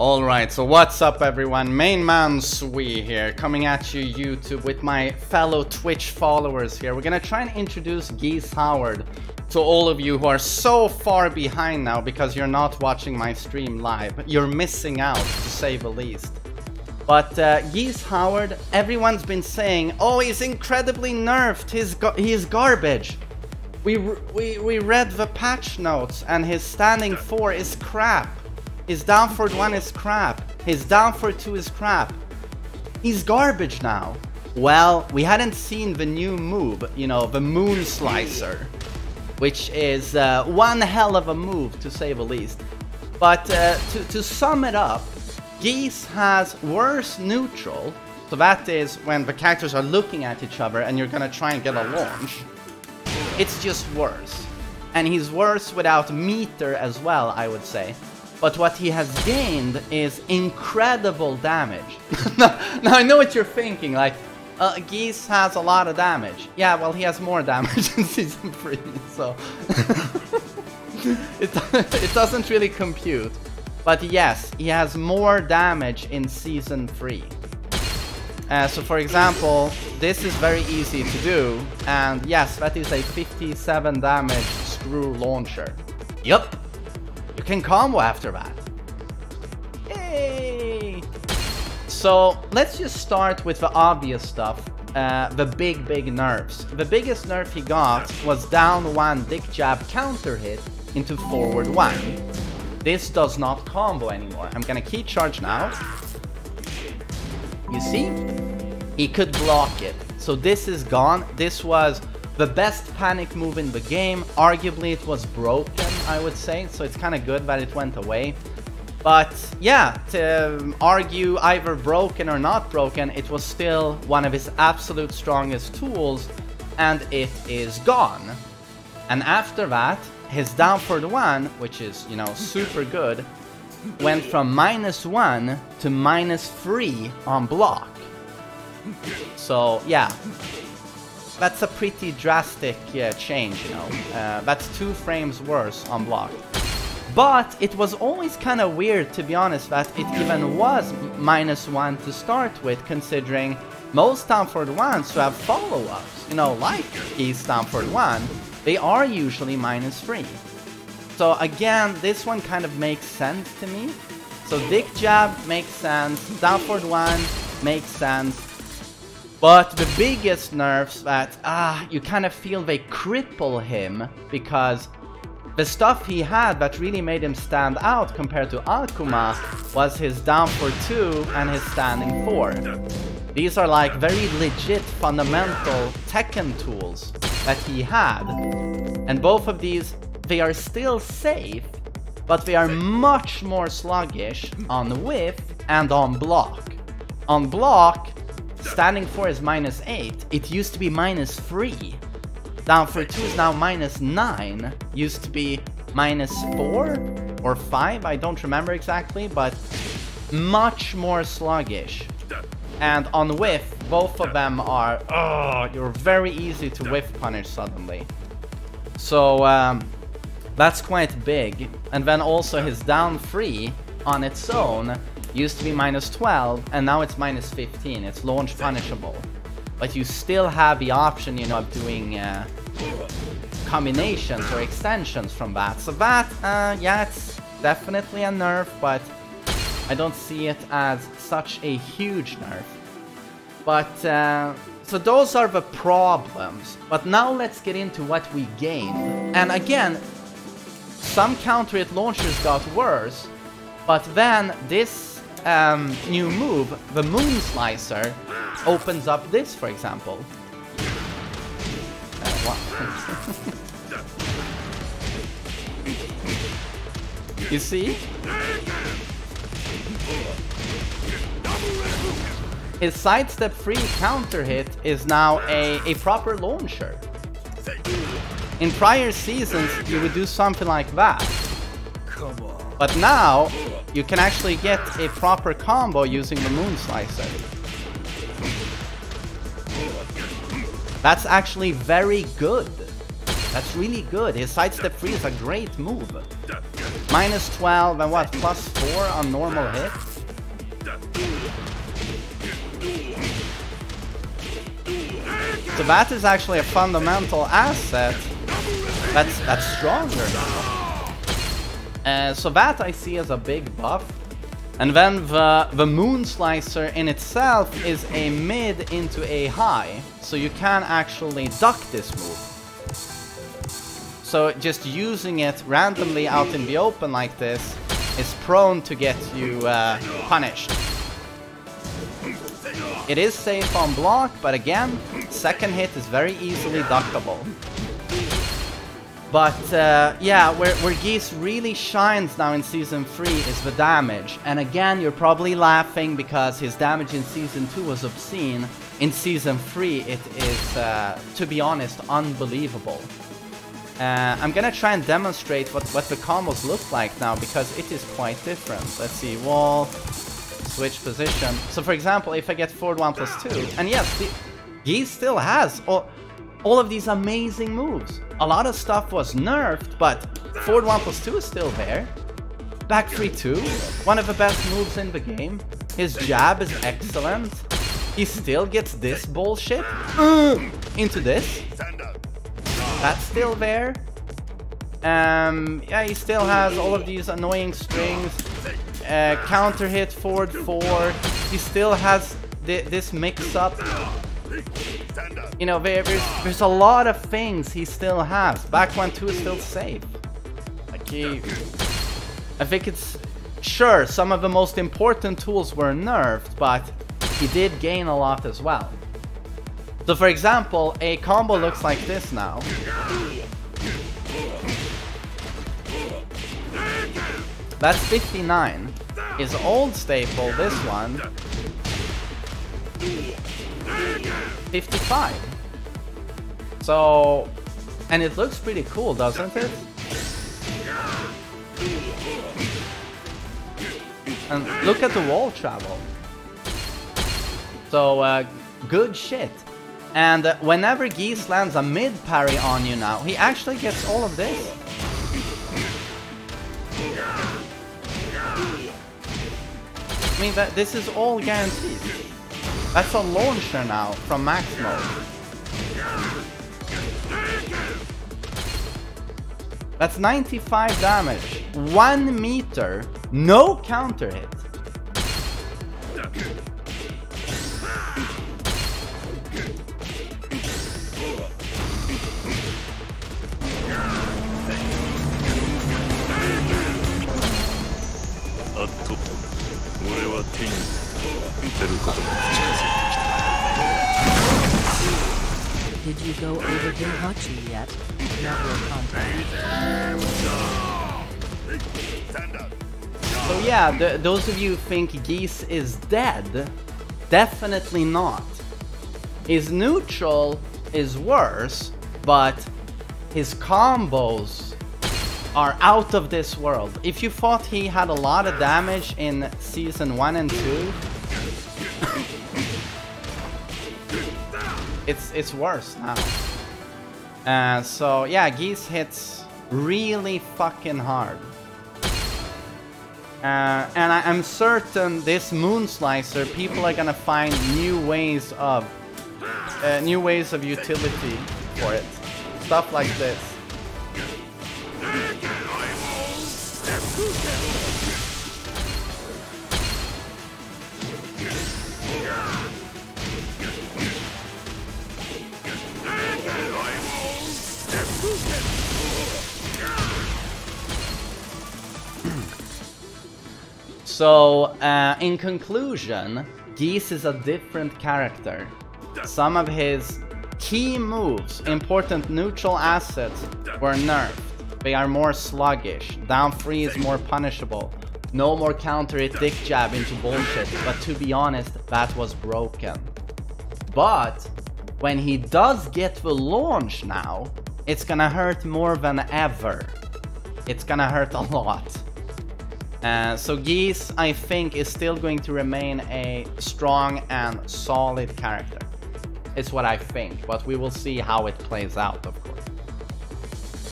Alright, so what's up everyone? MainManSWE here, coming at you YouTube with my fellow Twitch followers here. We're gonna try and introduce Geese Howard to all of you who are so far behind now because you're not watching my stream live. You're missing out, to say the least. But Geese Howard, everyone's been saying, oh, he's incredibly nerfed, he's garbage. We read the patch notes and his standing 4 is crap. His down forward 1 is crap. His down forward 2 is crap. He's garbage now. Well, we hadn't seen the new move, you know, the Moon Slicer, which is one hell of a move, to say the least. But to sum it up, Geese has worse neutral, so that is when the characters are looking at each other and you're gonna try and get a launch. It's just worse. And he's worse without meter as well, I would say. But what he has gained is incredible damage. Now I know what you're thinking, like, Geese has a lot of damage. Yeah, well, he has more damage in Season 3, so... it doesn't really compute. But yes, he has more damage in Season 3. So for example, this is very easy to do. And yes, that is a 57 damage screw launcher. Yup. You can combo after that. Yay! So let's just start with the obvious stuff. The big nerfs. The biggest nerf he got was down 1 dick jab counter hit into forward 1. This does not combo anymore. I'm gonna key charge now. You see? He could block it. So this is gone. This was the best panic move in the game. Arguably it was broken, I would say, so it's kind of good that it went away. But yeah, to argue either broken or not broken, it was still one of his absolute strongest tools, and it is gone. And after that, his down forward 1, which is, you know, super good, went from -1 to -3 on block. So yeah, that's a pretty drastic change, you know. That's 2 frames worse on block. But it was always kind of weird, to be honest, that it even was -1 to start with, considering most down forward 1s who have follow-ups, you know, like Geese down forward 1, they are usually -3. So again, this one kind of makes sense to me. So dick jab makes sense, down forward 1 makes sense. But the biggest nerfs that, you kind of feel they cripple him, because the stuff he had that really made him stand out compared to Akuma was his down forward 2 and his standing 4. These are like very legit fundamental Tekken tools that he had. And both of these, they are still safe, but they are much more sluggish on whiff and on block. On block, standing 4 is -8. It used to be -3. Down forward 2 is now -9. Used to be -4 or 5, I don't remember exactly, but much more sluggish. And on whiff, both of them are, you're very easy to whiff punish suddenly. So that's quite big. And then also his down 3 on its own used to be -12, and now it's -15. It's launch punishable. But you still have the option, you know, of doing combinations or extensions from that. So that, yeah, it's definitely a nerf, but I don't see it as such a huge nerf. But, so those are the problems. But now let's get into what we gained. And again, some counter hit launchers got worse, but then this new move, the Moon Slicer, opens up this, for example. You see? His sidestep free counter hit is now a proper launcher. In prior seasons, you would do something like that. But now, you can actually get a proper combo using the Moon Slicer. That's actually very good. That's really good. His sidestep free is a great move. Minus 12 and what? Plus 4 on normal hit? So that is actually a fundamental asset that's stronger now. So that I see as a big buff. And then the Moon Slicer in itself is a mid into a high. So you can actually duck this move. So just using it randomly out in the open like this is prone to get you punished. It is safe on block, but again, second hit is very easily duckable. But yeah, where Geese really shines now in Season 3 is the damage. And again, you're probably laughing because his damage in Season 2 was obscene. In Season 3, it is, to be honest, unbelievable. I'm gonna try and demonstrate what the combos look like now, because it is quite different. Let's see, wall, switch position. So for example, if I get forward 1+2, and yes, Geese still has all of these amazing moves. A lot of stuff was nerfed, but forward 1+2 is still there. Back 3-2, one of the best moves in the game. His jab is excellent. He still gets this bullshit into this. That's still there. Yeah, he still has all of these annoying strings. Counter hit, forward 4. He still has this mix-up. You know, there's a lot of things he still has. Back 1-2 is still safe. Like I think it's... Sure, some of the most important tools were nerfed, but he did gain a lot as well. So for example, a combo looks like this now. That's 59. His old staple, this one, 55. So, and it looks pretty cool, doesn't it? And look at the wall travel. So, good shit. And whenever Geese lands a mid parry on you now, he actually gets all of this. I mean, this is all guaranteed. That's a launcher now from max mode. That's 95 damage. 1 meter. No counter hit. Did you go over Daihatsu yet? Network contact. So yeah, those of you who think Geese is dead, definitely not. His neutral is worse, but his combos are out of this world. If you thought he had a lot of damage in Season 1 and 2, it's worse now. So yeah, Geese hits really fucking hard. And I'm certain this Moon Slicer, people are gonna find new ways of utility for it. Stuff like this. So, in conclusion, Geese is a different character. Some of his key moves, important neutral assets, were nerfed. They are more sluggish. Down 3 is more punishable. No more counter hit dick jab into bullshit. But to be honest, that was broken. But when he does get the launch now, it's gonna hurt more than ever. It's gonna hurt a lot. So Geese, I think, is still going to remain a strong and solid character. It's what I think, but we will see how it plays out, of